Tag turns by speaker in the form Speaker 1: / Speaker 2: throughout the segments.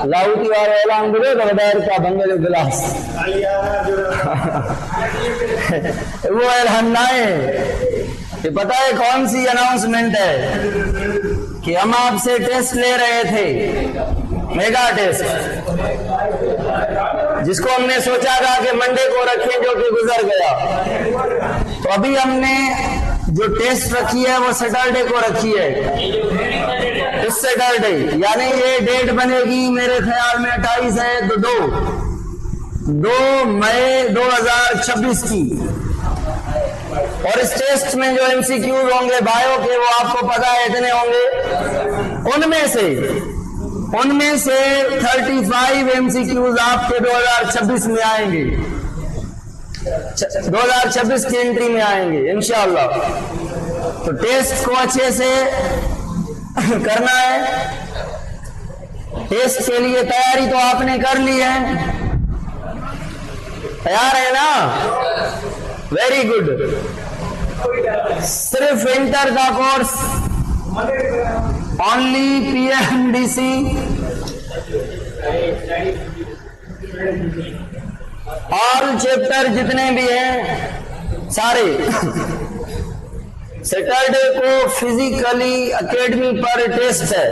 Speaker 1: लाहौती वाले ऐलान करो तो बदायर का बंगले गिलास वो ऐलान ना है। ये पता है कौन सी अनाउंसमेंट है कि हम आपसे टेस्ट ले रहे थे, मेगा टेस्ट, जिसको हमने सोचा था कि मंडे को रखें, जो कि गुजर गया। तो अभी हमने जो टेस्ट रखी है वो सैटरडे को रखी है, इस सैटरडे, यानी ये डेट बनेगी मेरे ख्याल में 28 है, तो 2 मई 2026 की। और इस टेस्ट में जो एमसीक्यूज होंगे बायो के, वो आपको पता है इतने होंगे। उनमें से 35 एमसीक्यूज आपके 2026 में आएंगे, 2026 की एंट्री में आएंगे इंशाअल्लाह। तो टेस्ट को अच्छे से करना है। टेस्ट के लिए तैयारी तो आपने कर ली है, तैयार है ना? Very good. सिर्फ इंटर का course, only PMDC, all chapter जितने भी हैं सारे। सैटरडे को फिजिकली एकेडमी पर टेस्ट है।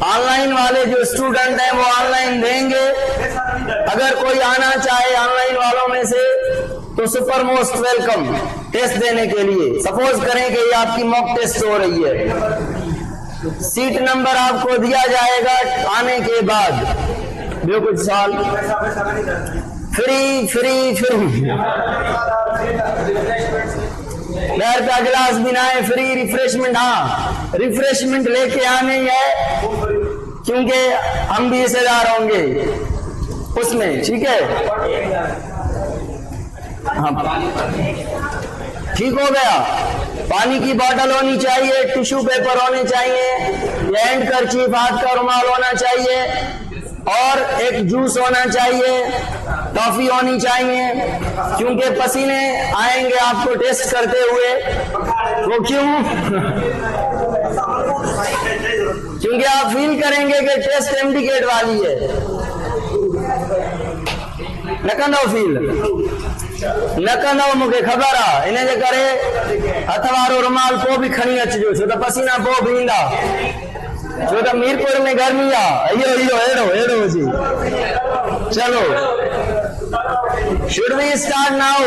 Speaker 1: ऑनलाइन वाले जो स्टूडेंट हैं वो ऑनलाइन देंगे। अगर कोई आना चाहे ऑनलाइन वालों में से तो सुपर मोस्ट वेलकम टेस्ट देने के लिए। सपोज करें कि ये आपकी मॉक टेस्ट हो रही है, सीट नंबर आपको दिया जाएगा आने के बाद। जो कुछ साल फ्री फ्री फ्री, डर का गिलास भी ना है, फ्री रिफ्रेशमेंट। हाँ, रिफ्रेशमेंट लेके आने है, क्योंकि हम भी हिस्सेदार होंगे उसमें, ठीक है? हाँ, ठीक हो गया। पानी की बोतल होनी चाहिए, टिश्यू पेपर होने चाहिए, हैंड करचीफ, हाथ का रुमाल होना चाहिए, और एक जूस होना चाहिए, टॉफी होनी चाहिए, क्योंकि पसीने आएंगे आपको टेस्ट करते हुए। वो क्यों? क्योंकि आप फील करेंगे कि टेस्ट इंडिकेट वाली है। नकंदो फील नकंदो, मुझे खबर आ, इन जे करे हथ वारो रुमाल को भी खणी अचजो, छो त पसीना को भी ईंदा, छो त मीरपुर में गर्मी आ। इहो एड़ो जी। चलो, शुड वी स्टार्ट नाउ?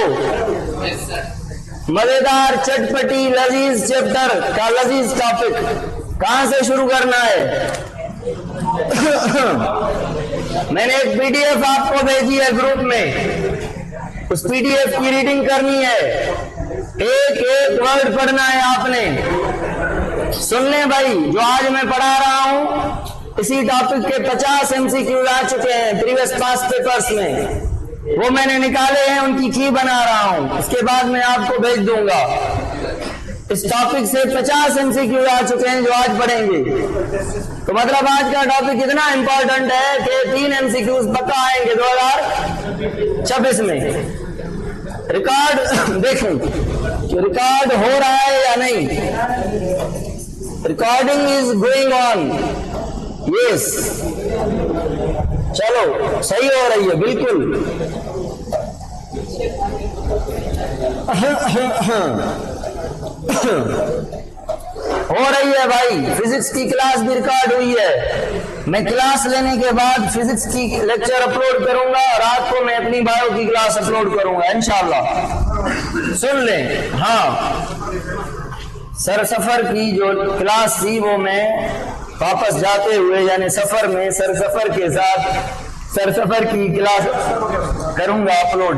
Speaker 1: मजेदार, चटपटी, लजीज चैप्टर का लजीज टॉपिक कहां से शुरू करना है? मैंने एक पीडीएफ आपको भेजी है ग्रुप में, उस पीडीएफ की रीडिंग करनी है, एक एक वर्ड पढ़ना है आपने। सुन ले भाई, जो आज मैं पढ़ा रहा हूं इसी टॉपिक के 50 एमसीक्यू आ चुके हैं प्रीवियस पास्ट पेपर्स में, वो मैंने निकाले हैं, उनकी की बना रहा हूं, उसके बाद मैं आपको भेज दूंगा। इस टॉपिक से 50 एमसीक्यू आ चुके हैं जो आज पढ़ेंगे। तो मतलब आज का टॉपिक इतना इंपॉर्टेंट है कि 3 एमसीक्यूज पक्का आएंगे 2026 में। रिकॉर्ड देखें कि रिकॉर्ड हो रहा है या नहीं। Recording is going on, yes. चलो, सही हो रही है बिल्कुल। हो रही है भाई। फिजिक्स की क्लास भी रिकॉर्ड हुई है। मैं क्लास लेने के बाद फिजिक्स की लेक्चर अपलोड करूंगा, रात को मैं अपनी बायो की क्लास अपलोड करूंगा इंशाल्लाह। सुन लें। हाँ, सरसफर की जो क्लास थी वो मैं वापस जाते हुए, यानी सफर में सरसफर के साथ सरसफर की क्लास करूंगा अपलोड।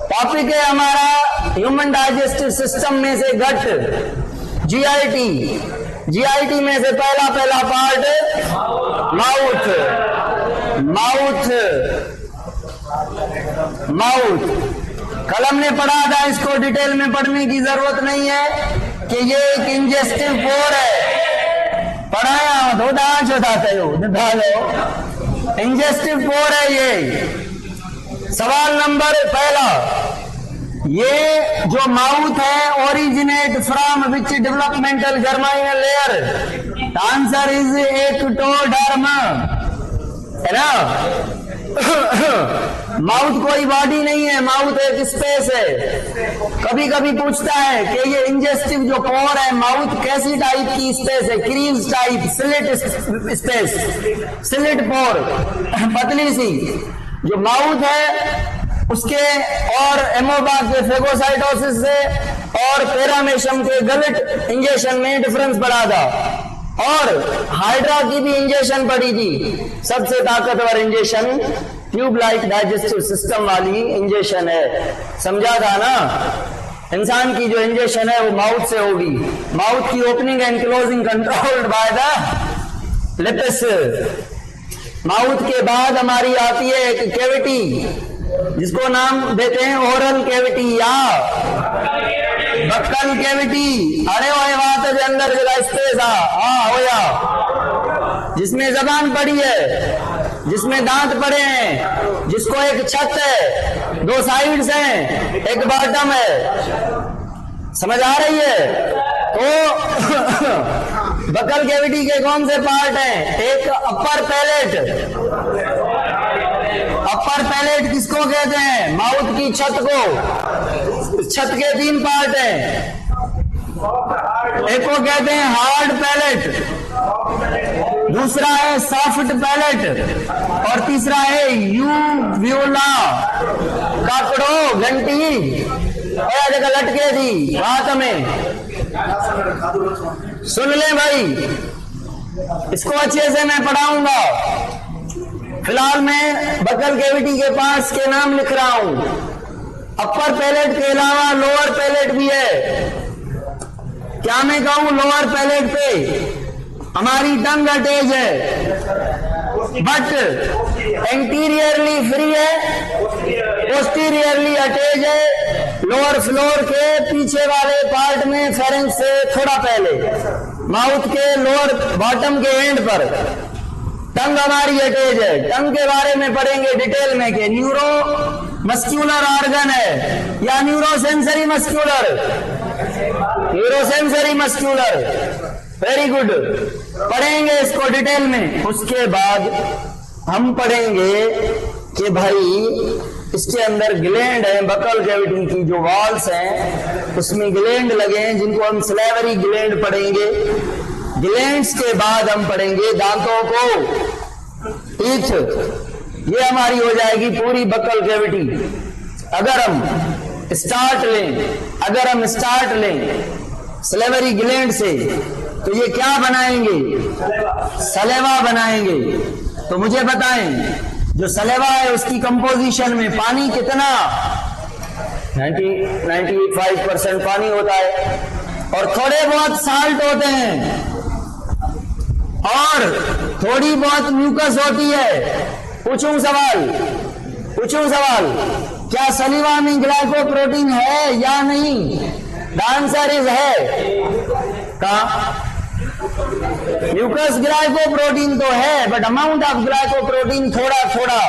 Speaker 1: टॉपिक है हमारा ह्यूमन डाइजेस्टिव सिस्टम में से गट, जीआईटी। जीआईटी में से पहला पार्ट माउथ। कलम ने पढ़ा था, इसको डिटेल में पढ़ने की जरूरत नहीं है कि ये एक इंजेस्टिव पोर है। पढ़ाया थोड़ा छोटा इंजेस्टिव पोर है ये। सवाल नंबर पहला, ये जो माउथ है originate from which developmental germinal layer? Answer is ectoderm, है ना। माउथ कोई बॉडी नहीं है, माउथ एक स्पेस है। कभी कभी पूछता है कि ये इंजेस्टिव जो पोर है माउथ कैसी टाइप की स्पेस है, crease type, slit space, slit pore, पतली सी जो माउथ है उसके, और एमोबा के फेगोसाइटोसिस से और पैरामेशम के गलत इंजेक्शन में डिफरेंस बढ़ा था, और हाइड्रा की भी इंजेक्शन पड़ी थी। सबसे ताकतवर injection tube like digestive system वाली इंजेक्शन है, समझा था ना। इंसान की जो इंजेक्शन है वो माउथ से होगी। माउथ की opening and closing controlled by the lips. Mouth के बाद हमारी आती है एक कैविटी जिसको नाम देते हैं ओरल कैविटी या बक्कल कैविटी। अरे वो बात है अंदर जगह स्पेस होया, जिसमें जबान पड़ी है, जिसमें दांत पड़े हैं, जिसको एक छत है, 2 साइड्स हैं, एक बॉटम है, समझ आ रही है। तो बक्कल कैविटी के कौन से पार्ट हैं? एक अपर पैलेट। अपर पैलेट किसको कहते हैं? माउथ की छत को। छत के 3 पार्ट हैं, एक को कहते हैं हार्ड पैलेट, दूसरा है सॉफ्ट पैलेट, और तीसरा है यूव्यूला। काकड़ो घंटी जगह लटके थी बात में, सुन ले भाई, इसको अच्छे से मैं पढ़ाऊंगा। फिलहाल मैं बक्कल कैविटी के पास के नाम लिख रहा हूं। अपर पैलेट के अलावा लोअर पैलेट भी है। क्या मैं कहूं, लोअर पैलेट पे हमारी टंग अटैच है, बट एंटीरियरली फ्री है, पोस्टीरियरली अटैच है। लोअर फ्लोर के पीछे वाले पार्ट में फेरेंक्स से थोड़ा पहले, माउथ के लोअर बॉटम के एंड पर टंग हमारी अटैच है। टंग के बारे में पढ़ेंगे डिटेल में कि न्यूरो मस्क्यूलर ऑर्गन है या neurosensory muscular, neurosensory muscular. Very good, पढ़ेंगे इसको डिटेल में। उसके बाद हम पढ़ेंगे कि भाई इसके अंदर ग्लैंड है, बक्कल कैविटी की जो वॉल्स हैं उसमें ग्लैंड लगे हैं जिनको हम सलेवरी ग्लैंड पढ़ेंगे। ग्लैंड्स के बाद हम पढ़ेंगे दांतों को, टीथ। ये हमारी हो जाएगी पूरी बक्कल कैविटी। अगर हम स्टार्ट लें सलेवरी ग्लैंड से तो ये क्या बनाएंगे? सलेवा बनाएंगे। तो मुझे बताएं, जो सलेवा है उसकी कंपोजिशन में पानी कितना? 95% पानी होता है, और थोड़े बहुत साल्ट होते हैं, और थोड़ी बहुत म्यूकस होती है। पूछूं सवाल, क्या सलीवा में ग्लाइकोप्रोटीन है या नहीं? द आंसर इज है। म्यूकस ग्लाइकोप्रोटीन तो है, बट अमाउंट ऑफ ग्लाइकोप्रोटीन थोड़ा थोड़ा,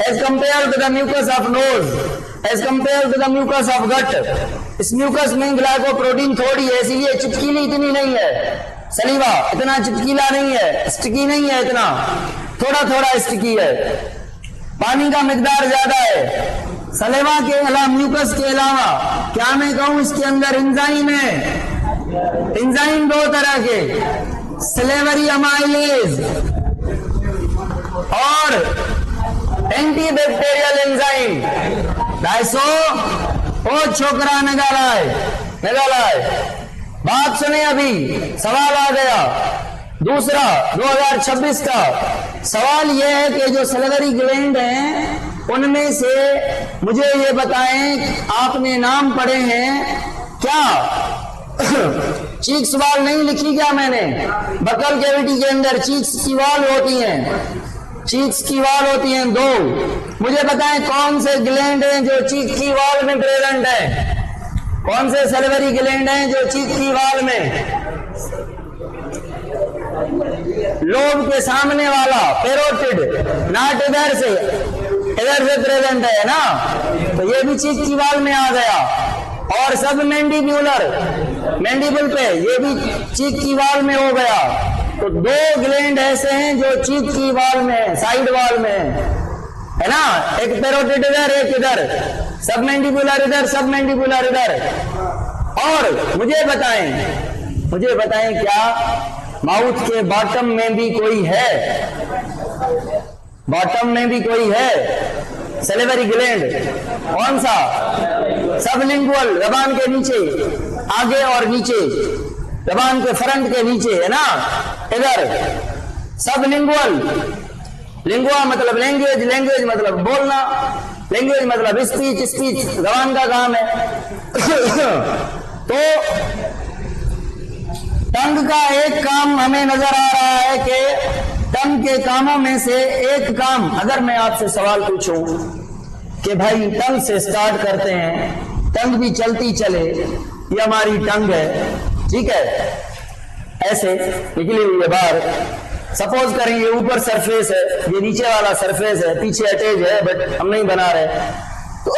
Speaker 1: as compare to the mucus of nose, as compare to the mucus of gut. इस म्यूकस में ग्लाइकोप्रोटीन थोड़ी है, इसीलिए चिपकीली इतनी नहीं है। सलीवा इतना चिपकीला नहीं है, स्टिकी नहीं है, इतना थोड़ा थोड़ा स्टिकी है। पानी का मिकदार ज्यादा है। सलेवा के अलावा, म्यूकस के अलावा क्या मैं कहूं, इसके अंदर एंजाइम है। एंजाइम 2 तरह के, सलेवरी अमाइलेज और एंटीबैक्टीरियल एंजाइम। 250 ओ छोकरा नगालाय। बात सुने, अभी सवाल आ गया दूसरा 2026 का सवाल यह है कि जो सलेवरी ग्लैंड हैं उनमें से मुझे ये बताएं, आपने नाम पढ़े हैं क्या? चीक्स वॉल नहीं लिखी क्या मैंने? बक्कल कैविटी के अंदर चीक्स की वॉल होती हैं, चीक्स की वॉल होती हैं 2। मुझे बताएं कौन से ग्लैंड हैं जो चीक की वॉल में प्रेजेंट है? कौन से सलेवरी ग्लैंड हैं जो चीक की वॉल में? लोब के सामने वाला पेरोटिड, नाट इधर से प्रेजेंट है ना, तो ये भी चीक की वॉल में आ गया। और सब मैंडिब्यूलर, मैंडिबल पे ये भी चीक की वॉल में हो गया। तो दो ग्लैंड ऐसे हैं जो चीथ की वाल में है, साइड वाल में है ना, एक पैरोटिड इधर, एक इधर, सबमैंडिबुलर इधर, सबमैंडिबुलर इधर। और मुझे बताएं क्या माउथ के बॉटम में भी कोई है? बॉटम में भी कोई है सैलिवरी ग्लैंड? कौन सा? सबलिंगुअल, जबान के नीचे, आगे और नीचे, जबान के फ्रंट के नीचे है ना, इधर सबलिंगुअल। लिंगुआ मतलब लैंग्वेज, लैंग्वेज मतलब बोलना, लैंग्वेज मतलब स्पीच, स्पीच जबान का काम है। तो टंग का एक काम हमें नजर आ रहा है कि टंग के कामों में से एक काम, अगर मैं आपसे सवाल पूछूं कि भाई टंग से स्टार्ट करते हैं, टंग भी चलती चले, ये हमारी टंग है, ठीक है, ऐसे निकली हुई है बाहर। सपोज करें ये ऊपर सरफेस है, ये नीचे वाला सरफेस है, पीछे अटैच है, बट हम नहीं बना रहे। तो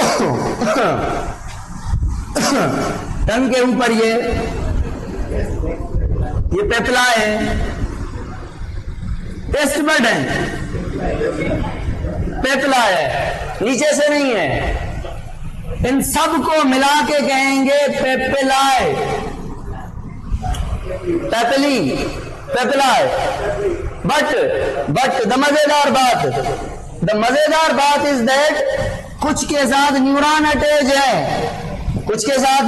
Speaker 1: टंग के ऊपर ये पेपला है, टेस्ट बड है, पेपला है, नीचे से नहीं है। इन सब को मिला के कहेंगे पेपलाए, पेपली, पेपलाए। बट द मजेदार बात इज दैट कुछ के साथ न्यूरॉन अटैच है, कुछ के साथ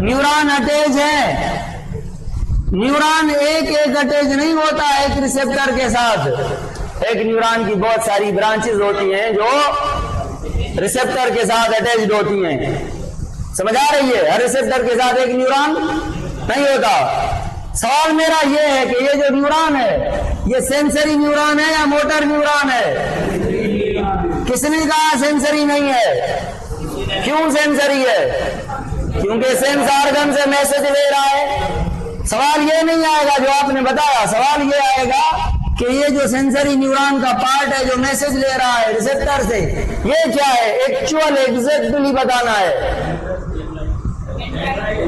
Speaker 1: न्यूरॉन अटैच है। न्यूरॉन एक अटैच नहीं होता एक रिसेप्टर के साथ। एक न्यूरॉन की बहुत सारी ब्रांचेस होती हैं जो रिसेप्टर के साथ अटैच्ड होती हैं, समझ आ रही है? हर रिसेप्टर के साथ एक न्यूरॉन नहीं होता। सवाल मेरा ये है कि ये जो न्यूरॉन है, ये सेंसरी न्यूरॉन है या मोटर न्यूरॉन है? किसने कहा सेंसरी नहीं है? क्यों सेंसरी है? क्योंकि सेंस ऑर्गन से मैसेज ले रहा है। सवाल ये नहीं आएगा जो आपने बताया, सवाल ये आएगा कि ये जो सेंसरी न्यूरॉन का पार्ट है जो मैसेज ले रहा है रिसेप्टर से, ये क्या है? एक्चुअल एग्जैक्टली बताना है।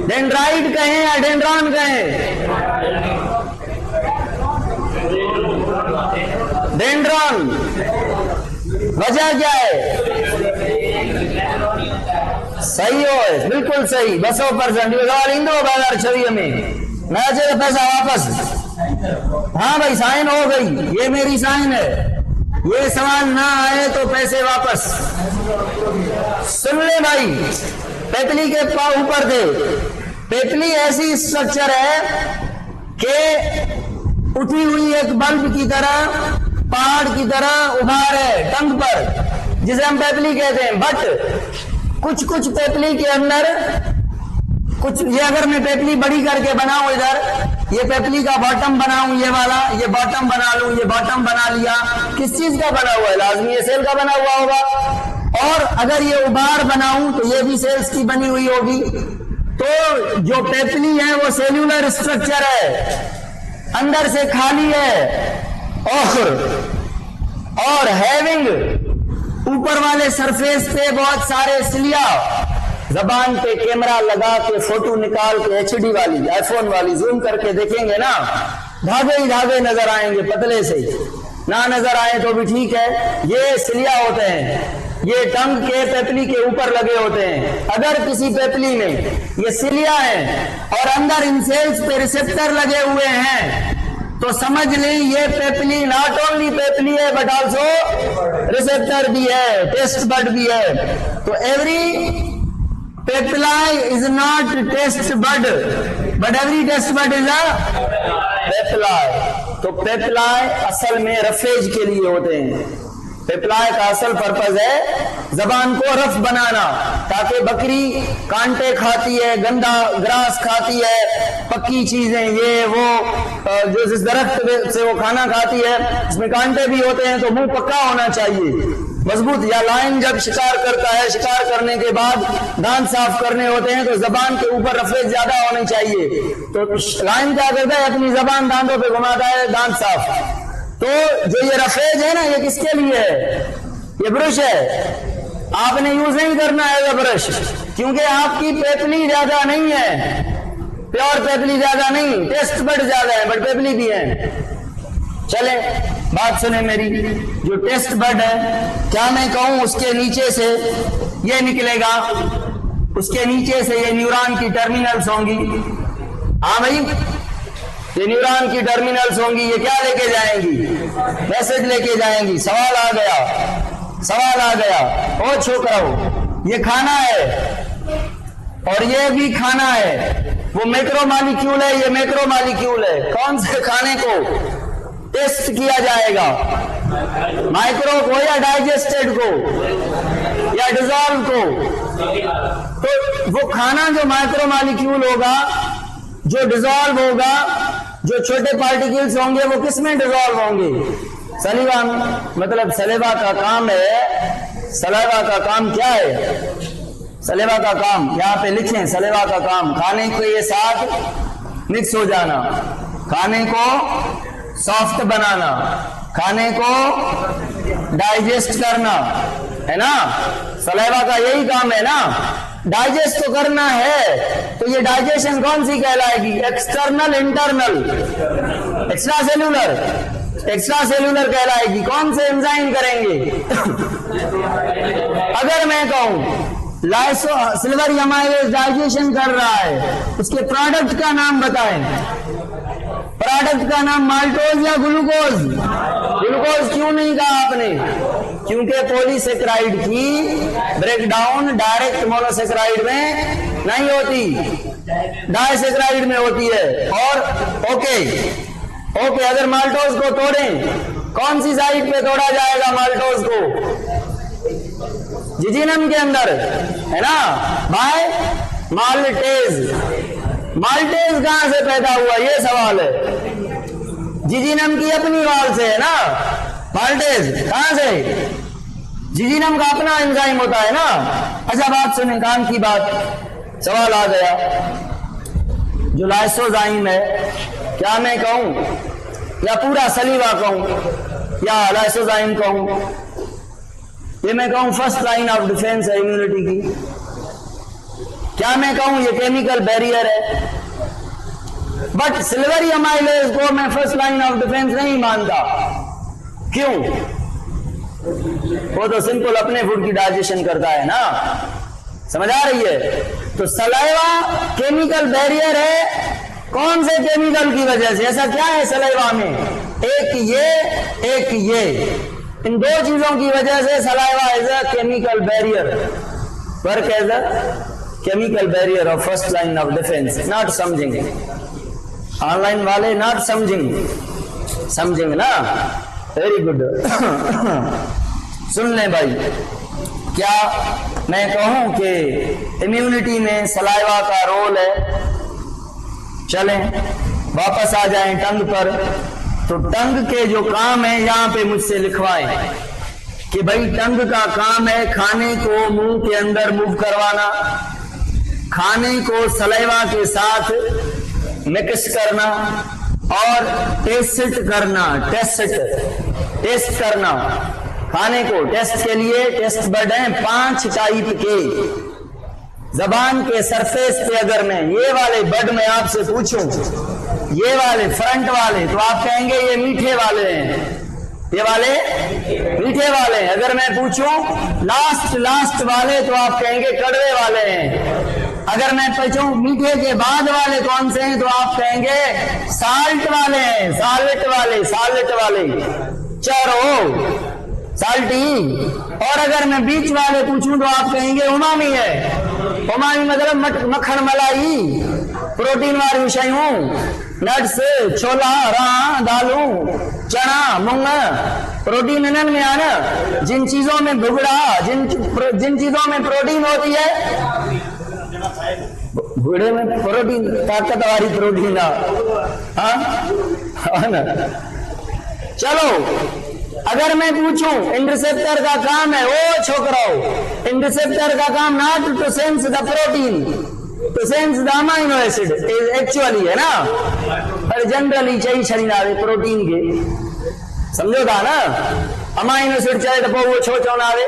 Speaker 1: डेंड्राइट कहें या डेंड्रॉन कहें? डेंड्रॉन। वजह क्या है? सही हो, बिल्कुल सही, 200%। ये सवाल इंदो 2026 में मैं चाहिए पैसा वापस। हाँ भाई, साइन हो गई, ये मेरी साइन है। ये सवाल ना आए तो पैसे वापस। सुन ले भाई, पेतली के पाँव ऊपर थे। पेतली ऐसी स्ट्रक्चर है कि उठी हुई एक बल्ब की तरह, पहाड़ की तरह उभार है टंग पर, जिसे हम पेतली कहते हैं। बट कुछ पेतली के अंदर कुछ, ये अगर मैं पेतली बड़ी करके बनाऊं, इधर ये पेतली का बॉटम बनाऊं, ये वाला, ये बॉटम बना लूं, ये बॉटम बना लिया, किस चीज का बना हुआ है? लाजमी ये सेल का बना हुआ होगा। और अगर ये उभार बनाऊं तो ये भी सेल्स की बनी हुई होगी। तो जो पेतली है वो सेल्यूलर स्ट्रक्चर है, अंदर से खाली है, और हैविंग ऊपर वाले सरफेस पे बहुत सारे सिलिया। जबान पे कैमरा लगा के फोटो निकाल के HD वाली, आईफोन वाली जूम करके देखेंगे ना, धागे ही धागे नजर आएंगे, पतले से ना नजर आए तो भी ठीक है। ये सिलिया होते हैं, ये टंग के पेतली के ऊपर लगे होते हैं। अगर किसी पेतली में ये सिलिया है और अंदर इन सेल्स पे रिसेप्टर लगे हुए हैं, तो समझ लें ये पेतली नॉट ओनली पेतली है बट ऑल्सो रिसेप्टर भी है, टेस्ट बड भी है। तो every papillae is not taste bud, but every taste bud is a papillae. तो पेपलाई असल में रफेज के लिए होते हैं। पेपलाई का असल पर्पज है जबान को रफ बनाना, ताकि बकरी कांटे खाती है, गंदा ग्रास खाती है, पक्की चीजें, ये वो जो जिस दरख्त से वो खाना खाती है उसमें कांटे भी होते हैं, तो मुंह पक्का होना चाहिए, मजबूत। या लाइन जब शिकार करता है, शिकार करने के बाद दांत साफ करने होते हैं, तो जबान के ऊपर रफेज ज्यादा होनी चाहिए। तो लाइन क्या करता है? अपनी जबान दांतों पे घुमाता है, दांत साफ। तो जो ये रफेज है ना, ये किसके लिए है? ये ब्रश है, आपने यूज नहीं करना है ये ब्रश, क्योंकि आपकी पेतली ज्यादा नहीं है। प्योर पेपली ज्यादा नहीं, टेस्ट बड ज्यादा है, बट पेपली भी है। चले बात सुने मेरी, जो टेस्ट बड है, क्या मैं कहूं उसके नीचे से ये निकलेगा, उसके नीचे से ये न्यूरॉन की टर्मिनल्स होंगी। हाँ भाई, ये न्यूरॉन की टर्मिनल्स होंगी, ये क्या लेके जाएंगी? मैसेज लेके जाएंगी। सवाल आ गया, सवाल आ गया, ओ छोकराओ, ये खाना है और ये भी खाना है, वो मैक्रो मॉलिक्यूल है, ये मैक्रो मॉलिक्यूल है। कौन से खाने को टेस्ट किया जाएगा? माइक्रो को या डाइजेस्टेड को या डिजॉल्व को? तो वो खाना जो माइक्रो मॉलिक्यूल होगा, जो डिजॉल्व होगा, जो छोटे पार्टिकल्स होंगे, वो किस में डिजॉल्व होंगे? सलीवा में। मतलब सलेवा का काम है, सलेवा का काम क्या है? सलेवा का काम यहाँ पे लिखें, सलेवा का काम खाने के साथ मिक्स हो जाना, खाने को सॉफ्ट बनाना, खाने को डाइजेस्ट करना, है ना? सलेवा का यही काम है ना, डाइजेस्ट तो करना है। तो ये डाइजेशन कौन सी कहलाएगी? External, internal, extracellular, extracellular कहलाएगी। कौन से एंजाइम करेंगे? अगर मैं कहूं लाइसो सिल्वर एमाइलेज डाइजेशन कर रहा है, उसके प्रोडक्ट का नाम बताएं। प्रोडक्ट का नाम माल्टोज या ग्लूकोज? ग्लूकोज क्यों नहीं कहा आपने? क्योंकि पॉलीसेक्राइड की ब्रेकडाउन डायरेक्ट मोनोसेक्राइड में नहीं होती, डाइसेक्राइड में होती है। और ओके, अगर माल्टोज को तोड़ें, कौन सी साइड पे तोड़ा जाएगा माल्टोज को? जिजीनम के अंदर, है ना? Bye maltase. माल्टेज कहां से पैदा हुआ, ये सवाल है। जिजीनम की अपनी वाल से है ना माल्टेज, कहां से? जिजीनम का अपना एंजाइम होता है ना। अच्छा बात सुने, काम की बात, सवाल आ गया, जो लाइसोजाइम है, क्या मैं कहूं या पूरा सलीवा कहूं या लाइसोजाइम कहूं? ये मैं कहूं फर्स्ट लाइन ऑफ डिफेंस है इम्यूनिटी की। क्या मैं कहूं ये केमिकल बैरियर है? बट सिल्वर एमाइलेज को मैं फर्स्ट लाइन ऑफ डिफेंस नहीं मानता। क्यों? वो तो सिंपल अपने फूड की डाइजेशन करता है ना, समझ आ रही है? तो सलाइवा केमिकल बैरियर है। कौन से केमिकल की वजह से? ऐसा क्या है सलाइवा में? एक ये, एक ये, इन दो चीजों की वजह से saliva is a chemical barrier, work as a chemical barrier of first line of defence. Not समझेंगे ऑनलाइन वाले, नॉट समझेंगे ना? Very good. सुन लें भाई, क्या मैं कहूं कि इम्यूनिटी में सलाइवा का रोल है? चलें वापस आ जाएं टंग पर। तो टंग के जो काम है यहां पे मुझसे लिखवाएं कि भाई टंग का काम है खाने को मुंह के अंदर मूव करवाना, खाने को सलाइवा के साथ मिक्स करना और टेस्ट करना, टेस्ट करना। खाने को टेस्ट के लिए टेस्ट बड हैं 5 टाइप के। जबान के सरफेस पे अगर मैं ये वाले बड में आपसे पूछूं, ये वाले फ्रंट वाले, तो आप कहेंगे ये मीठे वाले हैं, ये वाले मीठे वाले हैं। अगर मैं पूछूं लास्ट वाले, तो आप कहेंगे कड़वे वाले हैं। अगर मैं पूछूं मीठे के बाद वाले कौन से हैं, तो आप कहेंगे साल्ट वाले हैं, साल्ट वाले चरो साल्टी। और अगर मैं बीच वाले पूछूं तो आप कहेंगे उमामी है। उमामी मतलब मक्खन मलाई, प्रोटीन वाली शयूं, नट्स, छोला, राह, दालू, चना, मूंग, प्रोटीन इनन में आना। जिन चीजों में भुगड़ा, जिन चीजों में प्रोटीन होती है, भुगड़े में प्रोटीन, ताकत वाली प्रोटीन, हाँ ना। चलो अगर मैं पूछूं इंटरसेप्टर का काम है, ओ छोकराओ, इंटरसेप्टर का काम not to sense the protein, to sense the amino acid actually, है ना? पर जनरली चाहिए शरीर आवे प्रोटीन के, समझो था ना? अमाइनो एसिड चाहिए तो वो छो आवे।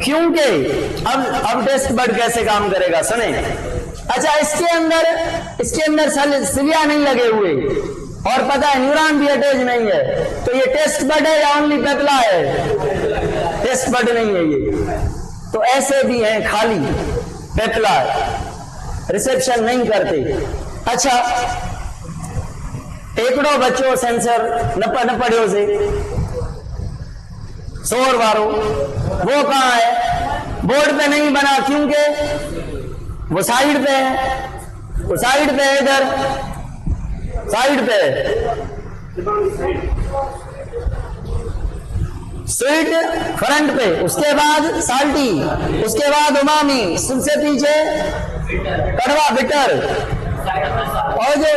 Speaker 1: क्योंकि अब टेस्ट बड कैसे काम करेगा सुने। अच्छा, इसके अंदर सिलिया नहीं लगे हुए और पता है न्यूरॉन भी अटैच नहीं है, तो ये टेस्ट बड है या ओनली पेपला है? टेस्ट बड नहीं है ये, तो ऐसे भी हैं खाली पेपला है, रिसेप्शन नहीं करते। अच्छा, एकड़ो बच्चो सेंसर न पढ़ियो से शोर वारो, वो कहाँ है? बोर्ड पे नहीं बना, क्योंकि वो साइड पे है, वो साइड पे है, इधर साइड पे स्वीट फ्रंट पे, उसके बाद साल्टी, उसके बाद उमामी, सबसे पीछे कड़वा बिटर, और जो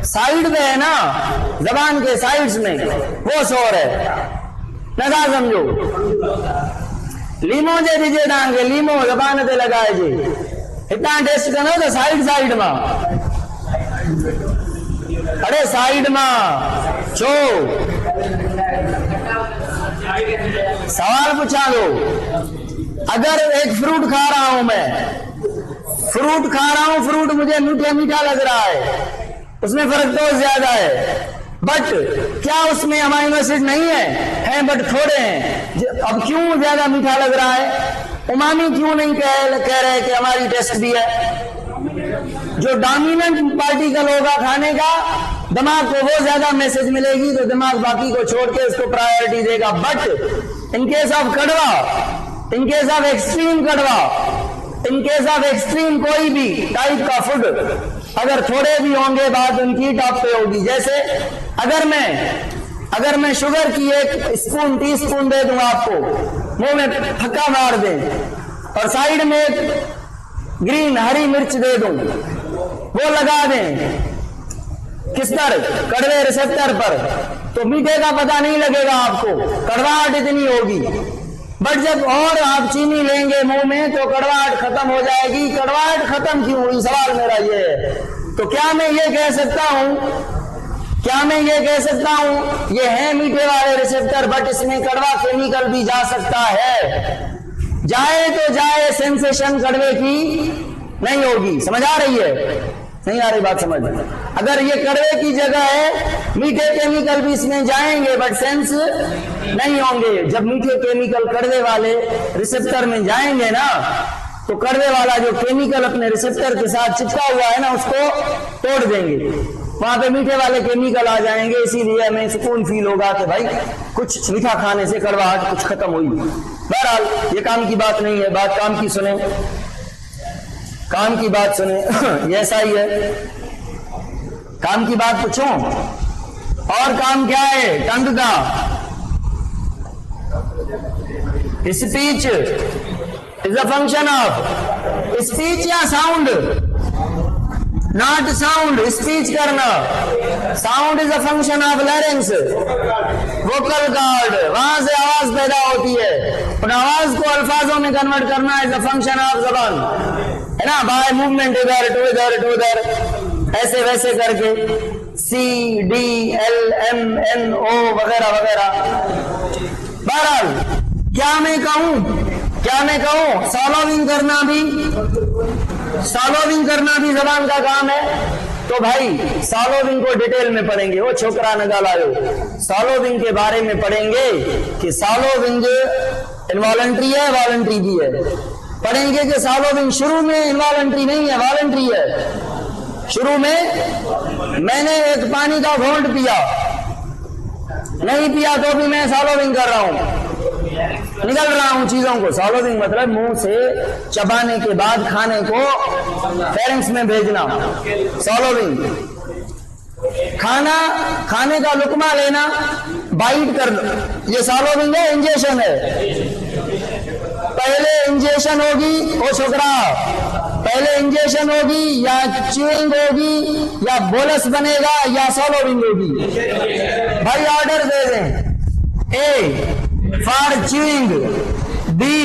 Speaker 1: साइड पे है ना जबान के साइड्स में वो शोर है, नगा समझो। लीमो जे दीजिए डांगे, लीमो जबान पे लगाए जी, इतना टेस्ट करो तो साइड में, अरे साइड में छो सवाल पूछा दो। अगर एक फ्रूट खा रहा हूं मैं, फ्रूट मुझे मीठा लग रहा है, उसमें फ्रक्टोज ज्यादा है, बट क्या उसमें अमाइनो एसिड नहीं है बट थोड़े हैं। अब क्यों ज्यादा मीठा लग रहा है? उमामी क्यों नहीं कह रहे कि हमारी टेस्ट भी है? जो डोमिनेंट पार्टिकल होगा खाने का, दिमाग को वो ज्यादा मैसेज मिलेगी, तो दिमाग बाकी को छोड़ के उसको प्रायोरिटी देगा। बट इन केस ऑफ कड़वा, इन केस ऑफ एक्सट्रीम कड़वा, इन केस ऑफ एक्सट्रीम कोई भी टाइप का फूड अगर थोड़े भी होंगे, बात उनकी टॉप पे होगी। जैसे अगर मैं शुगर की एक स्पून, टी स्पून दे दूं आपको, मुंह में फक्का मार दें, और साइड में एक ग्रीन हरी मिर्च दे दूं, वो लगा दें किस पर? कड़वे रिसेप्टर पर, तो मीठे का पता नहीं लगेगा आपको, कड़वाहट इतनी होगी। बट जब और आप चीनी लेंगे मुंह में तो कड़वाहट खत्म हो जाएगी। कड़वाहट खत्म क्यों हुई, सवाल मेरा ये है। तो क्या मैं ये कह सकता हूं ये है मीठे वाले रिसेप्टर, बट इसमें कड़वा केमिकल भी जा सकता है? जाए तो जाए, सेंसेशन कड़वे की नहीं होगी। समझ आ रही है? नहीं आ रही बात समझ? अगर ये कड़वे की जगह है, मीठे केमिकल भी इसमें जाएंगे बट सेंस नहीं होंगे। जब मीठे केमिकल कड़वे वाले रिसेप्टर में जाएंगे ना, तो कड़वे वाला जो केमिकल अपने रिसेप्टर के साथ चिपका हुआ है ना, उसको तोड़ देंगे, वहां पे मीठे वाले केमिकल आ जाएंगे। इसीलिए हमें सुकून फील होगा कि भाई कुछ मीठा खाने से कड़वाहट कुछ खत्म हुई। बहरहाल ये काम की बात नहीं है, बात काम की सुने, काम की बात सुने। ये ऐसा ही है, काम की बात पूछूं, और काम क्या है टंग का? Speech is a function of speech या साउंड? नॉट साउंड, स्पीच करना। Sound is a function of larynx, vocal cord, वहां से आवाज पैदा होती है। उन आवाज को अल्फाजों में कन्वर्ट करना इज अ फंक्शन ऑफ जबान, है ना, बाय मूवमेंट इधर टू इधर टू उधर, ऐसे वैसे करके, C D L M N O वगैरह वगैरह। बहरहाल क्या मैं कहूं, सॉलोविंग करना भी जबान का काम है। तो भाई सॉलोविंग को डिटेल में पढ़ेंगे, वो छोकरा न गालायो, सॉलोविंग के बारे में पढ़ेंगे कि सॉलोविंग इनवॉलंटरी है, वॉलंटरी भी है। पढ़ेंगे कि सॉलोविंग शुरू में इनवॉलंटरी नहीं है, वॉलंटरी है। शुरू में मैंने एक पानी का घोंट पिया, नहीं पिया तो भी मैं सॉलोविंग कर रहा हूं, निगल रहा हूं चीजों को। सॉलोविंग मतलब मुंह से चबाने के बाद खाने को फेरेंक्स में भेजना, सॉलोविंग। खाने का लुकमा लेना, बाइट कर लो, ये सॉलोविंग है, इंजेक्शन है। पहले इंजेक्शन होगी, ओ छोकरा, पहले इंजेक्शन होगी या च्यूइंग होगी या बोलस बनेगा या सॉलोविंग होगी? भाई ऑर्डर दे दें। A for chewing, B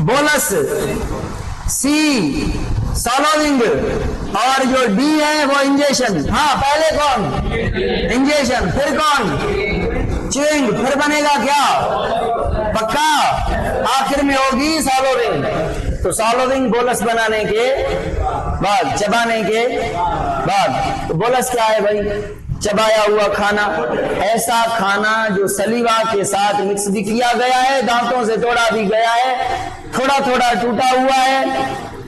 Speaker 1: bolus, C swallowing, और जो डी है वो इंजेक्शन। हाँ, पहले कौन? इंजेक्शन, फिर कौन? च्यूइंग, फिर बनेगा क्या? पक्का? आखिर में होगी सॉलोविंग। तो सॉलोविंग बोलस बनाने के बाद, चबाने के बाद। तो बोलस क्या है भाई? चबाया हुआ खाना, ऐसा खाना जो सलीवा के साथ मिक्स भी किया गया है, दांतों से तोड़ा भी गया है, थोड़ा थोड़ा टूटा हुआ है,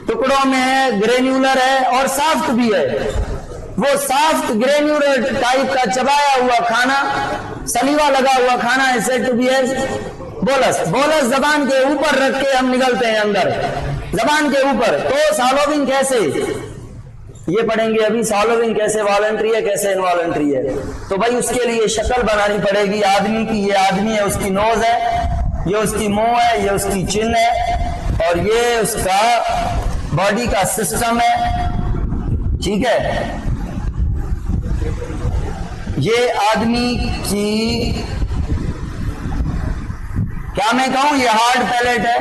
Speaker 1: टुकड़ों में है, ग्रेन्यूलर है और सॉफ्ट भी है। वो सॉफ्ट ग्रेन्यूलर टाइप का चबाया हुआ खाना, सलीवा लगा हुआ खाना है, set to be as bolus. Bolus जबान के ऊपर रख के हम निकलते हैं अंदर, जबान के ऊपर। तो सॉलोविंग कैसे, ये पढ़ेंगे अभी। सॉलोविंग कैसे वॉलंटरी है, कैसे इनवॉलंटरी है। तो भाई उसके लिए शक्ल बनानी पड़ेगी आदमी की। ये आदमी है, उसकी नोज है, ये उसकी मुंह है, ये उसकी चिन है और ये उसका बॉडी का सिस्टम है, ठीक है। ये आदमी की, क्या मैं कहूं, ये हार्ड पैलेट है,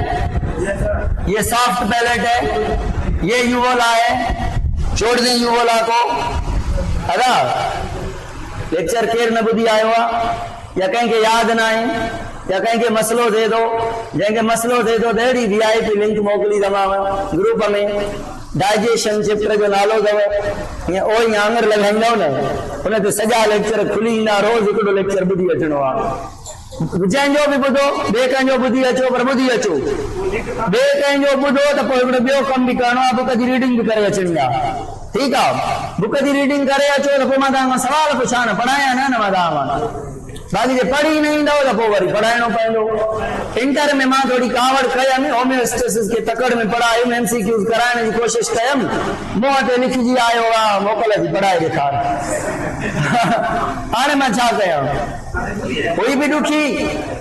Speaker 1: ये सॉफ्ट पैलेट है, ये यूवोला है। छोड़ दें यूवोला को। अदा लेक्चर केर न बुद्धि आयो या कहीं के याद ना आए या कहीं के मसलो दे दो, जैसे मसलो दे दो देड़ी VIP लिंक मोकली तमाम ग्रुप में डाइजेशन चैप्टर जो नालो दव ये ओ आंगर लगाईंदो न उन ते सॼा लेक्चर खुली ईंदा। रोज हिकिड़ो लेक्चर ॿुधी अचणो आहे। जंहिंजो बि ॿुधो, ॿिए कंहिंजो ॿुधी अचो, पर ॿुधी अचो। ॿिए कंहिंजो ॿुधो त पोइ हिकिड़ो ॿियो कमु बि करणो आहे, बुक जी रीडिंग बि करे अचणी आहे, ठीकु आहे। बुक जी रीडिंग करे अचो त पोइ मां तव्हां सवाल पुछां न, पढ़ायां न मां तव्हां। बाक़ी जे पढ़ी न ईंदव त पोइ वरी पढ़ाइणो पवंदो। इंटर में मां थोड़ी कावड़ कयमि, होमियोस्टेसिस खे तकड़ में पढ़ायुमि, MCQs कराइण जी कोशिश कयमि, मुंहं ते लिखिजी आयो आहे, मोकल जी पढ़ाए ॾेखार। हाणे मां छा कयां? कोई बि ॾुखी।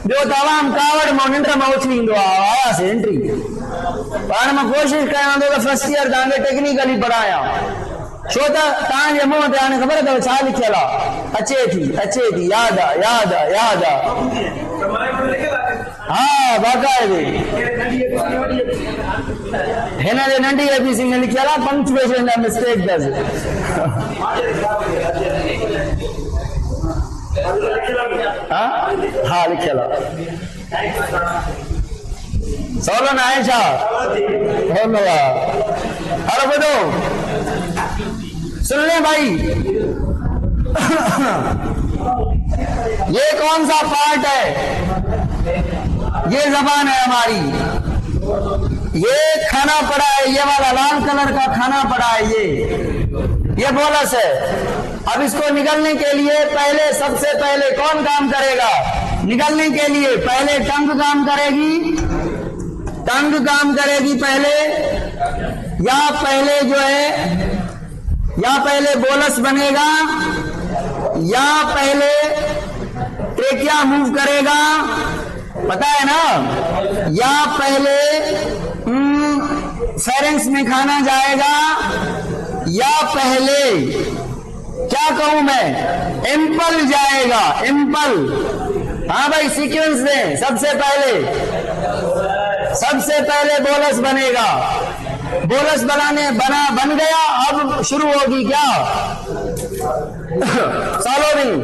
Speaker 1: ॿियो तमामु कावड़ मां निंड मां उथी ईंदो आहे, आयासीं एंट्री। हाणे मां कोशिश कयां थो त फर्स्ट ईयर तव्हांखे टेक्निकली पढ़ायां, छो त तव्हांजे मुंहं ते हाणे ख़बर अथव छा लिखियल आहे? अचे थी, याद आहे। हा बाक़ाइदे हिन जे नंढी ABC में लिखियल आहे, पंक्चुएशन जा मिस्टेक दस। हाँ लिखियल आहे। सवलो न आहे छा? अरे ॿुधो, सुन ले भाई, ये कौन सा पार्ट है? ये जबान है हमारी, ये खाना पड़ा है, ये वाला लाल कलर का खाना पड़ा है, ये बोलस है। अब इसको निगलने के लिए पहले, सबसे पहले कौन काम करेगा? निगलने के लिए पहले टंग काम करेगी, टंग काम करेगी पहले, या पहले जो है, या पहले बोलस बनेगा, या पहले ट्रेकिया मूव करेगा, पता है ना, या पहले फेरेंक्स में खाना जाएगा, या पहले क्या कहूं मैं, एम्पल जाएगा, एम्पल। हाँ भाई सीक्वेंस दें। सबसे पहले बोलस बनेगा, बोलस बन गया। अब शुरू होगी क्या? सॉलोविंग।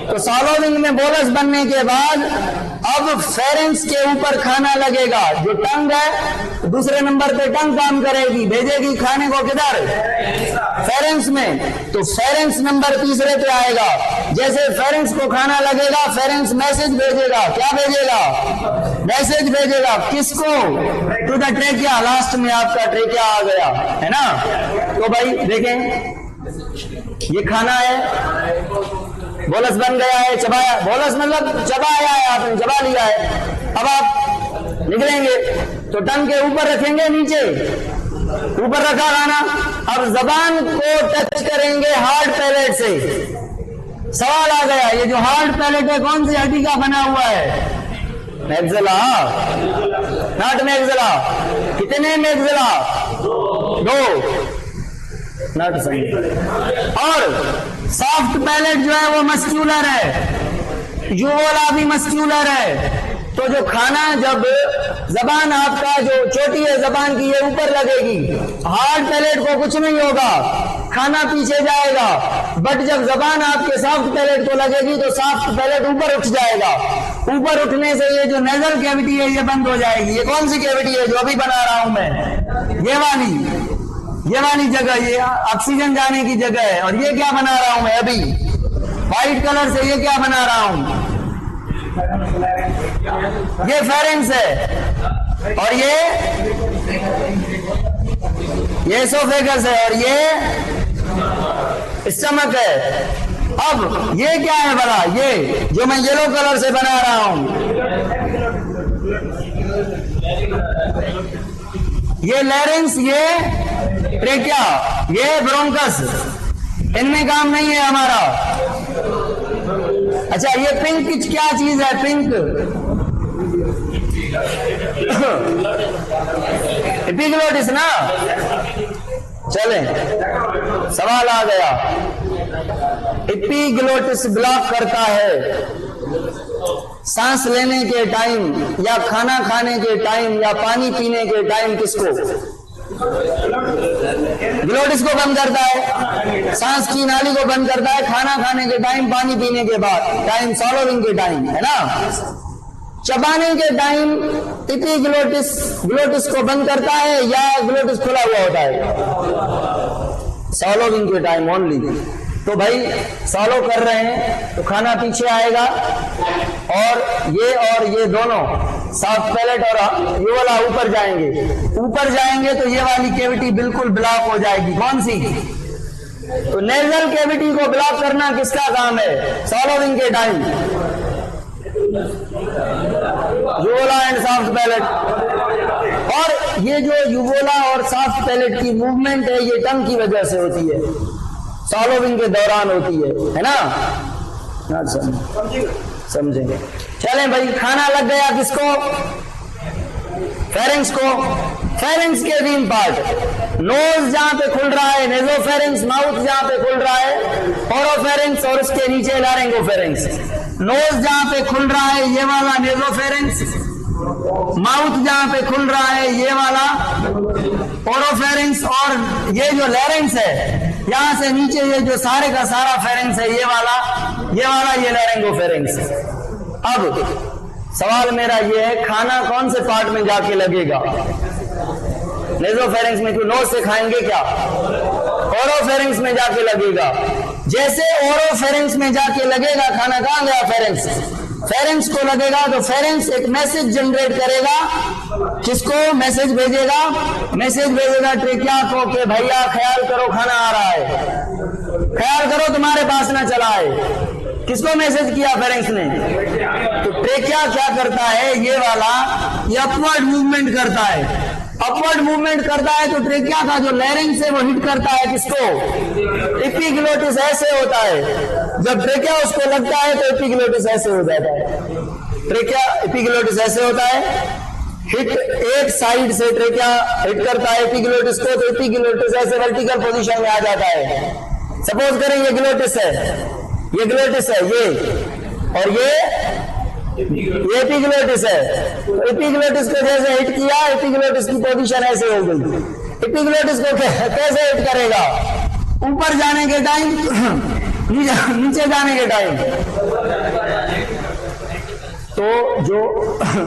Speaker 1: तो सॉलोविंग में बोलस बनने के बाद अब फेरेंक्स के ऊपर खाना लगेगा, जो टंग है दूसरे नंबर पे टंग काम करेगी, भेजेगी खाने को किधर? फेरेंक्स में। तो फेरेंक्स नंबर तीसरे पे आएगा। जैसे फेरेंक्स को खाना लगेगा, फेरेंक्स मैसेज भेजेगा। क्या भेजेगा? मैसेज भेजेगा। किसको? To the trachea. लास्ट में आपका ट्रेकिया आ गया है ना। तो भाई देखें, ये खाना है, बोलस बन गया है, चबाया, बोलस मतलब चबाया है, आपने चबा लिया है। अब आप निकलेंगे तो टंग के ऊपर रखेंगे, नीचे ऊपर रखा खाना। अब जबान को टच करेंगे हार्ड पैलेट से। सवाल आ गया, ये जो हार्ड पैलेट है कौन सी हड्डी का बना हुआ है? Maxilla, not maxilla. कितने मैग्जिला? दो, नॉट सही। और सॉफ्ट पैलेट जो है वो मस्क्यूलर है, यूवोला भी मस्क्यूलर है। तो जो खाना, जब जबान आपका जो चोटी है जबान की, ये ऊपर लगेगी, हार्ड पैलेट को कुछ नहीं होगा, खाना पीछे जाएगा। बट जब जबान आपके सॉफ्ट पैलेट को लगेगी तो सॉफ्ट पैलेट ऊपर उठ जाएगा। ऊपर उठने से ये जो नेजल कैविटी है ये बंद हो जाएगी। ये कौन सी कैविटी है जो अभी बना रहा हूं मैं? ये वाली जगह, ये ऑक्सीजन जाने की जगह है। और ये क्या बना रहा हूं मैं अभी व्हाइट कलर से? ये क्या बना रहा हूं? ये फेरेंस है और ये एसोफेगस है और ये स्टमक है। अब ये क्या है भला? ये जो मैं येलो कलर से बना रहा हूं, ये लैरिंक्स, ये ट्रेकिया, ये ब्रोंकस, इनमें काम नहीं है हमारा। अच्छा, ये पिंक क्या चीज है? पिंक एपिग्लोटिस ना। चले, सवाल आ गया। एपिग्लोटिस ब्लॉक करता है सांस लेने के टाइम या खाना खाने के टाइम या पानी पीने के टाइम। किसको? ग्लोटिस को बंद करता है, सांस की नाली को बंद करता है खाना खाने के टाइम, पानी पीने के बाद टाइम, सॉलोविंग के टाइम, है ना। चबाने के टाइम ग्लोटिस को बंद करता है या ग्लोटिस खुला हुआ होता है? सॉलोविंग के टाइम ओनली। तो भाई सॉलो कर रहे हैं तो खाना पीछे आएगा और ये दोनों सॉफ्ट पैलेट और ये वाला ऊपर जाएंगे तो ये वाली कैविटी बिल्कुल ब्लॉक हो जाएगी। कौन सी? तो नेजल कैविटी को ब्लॉक करना किसका काम है? सॉलोविंग के टाइम, यूवोला एंड सॉफ्ट पैलेट। और ये जो यूवोला और सॉफ्ट पैलेट की मूवमेंट है ये टंग की वजह से होती है, सॉलोविंग के दौरान होती है ना। समझेंगे। चलें भाई, खाना लग गया किसको? फेरेंक्स को। फेरेंक्स के 3 पार्ट, नोज जहां पे खुल रहा है नेजोफेरेंक्स, माउथ जहां पे खुल रहा है ओरोफेरेंक्स और उसके नीचे लारिंगोफेरेंक्स। नोज जहां पे खुल रहा है ये वाला नेजोफेरेंक्स, माउथ जहां पे खुल रहा है ये वाला ओरोफेरेंक्स, और ये जो लैरिंक्स है यहां से नीचे ये जो सारे का सारा फेरेंक्स है ये वाला ये लैरिंगोफेरेंक्स। अब सवाल मेरा ये है, खाना कौन से पार्ट में जाके लगेगा? नेजोफेरेंक्स में। क्यों? नोज से खाएंगे क्या? ओरोफेरेंक्स में जाके लगेगा। जैसे ओरोफेरेंक्स में जाके लगेगा खाना, कहां गया फेरेंक्स? फेरेंक्स को लगेगा तो फेरेंक्स एक मैसेज जनरेट करेगा। किसको मैसेज भेजेगा? मैसेज भेजेगा ट्रेकिया को कि भैया ख्याल करो खाना आ रहा है, ख्याल करो तुम्हारे पास ना चला है। किसको मैसेज किया? फेरेंक्स ने। तो ट्रेकिया क्या करता है? ये वाला ये अपवर्ड मूवमेंट करता है। अपवर्ड मूवमेंट करता है तो ट्रेकिया का जो लैरिंक्स है वो हिट करता है किसको? एपिग्लोटिस। ऐसे होता है जब ट्रेकिया उसको लगता है तो एपिग्लोटिस ऐसे हो जाता है। ट्रेकिया एपिग्लोटिस ऐसे होता है, हिट एक साइड से ट्रेकिया हिट करता है एपिग्लोटिस को, तो एपिग्लोटिस ऐसे वर्टिकल पोजीशन में आ जाता है। सपोज करें ये ग्लोटिस है, ये ग्लोटिस है ये, और ये एपिग्लोटिस है। तो एपिग्लोटिस को जैसे हिट किया, एपिग्लोटिस की पोजीशन ऐसे हो गई। एपिग्लोटिस को कैसे हिट करेगा? ऊपर जाने के टाइम, नीचे जाने के टाइम। तो जो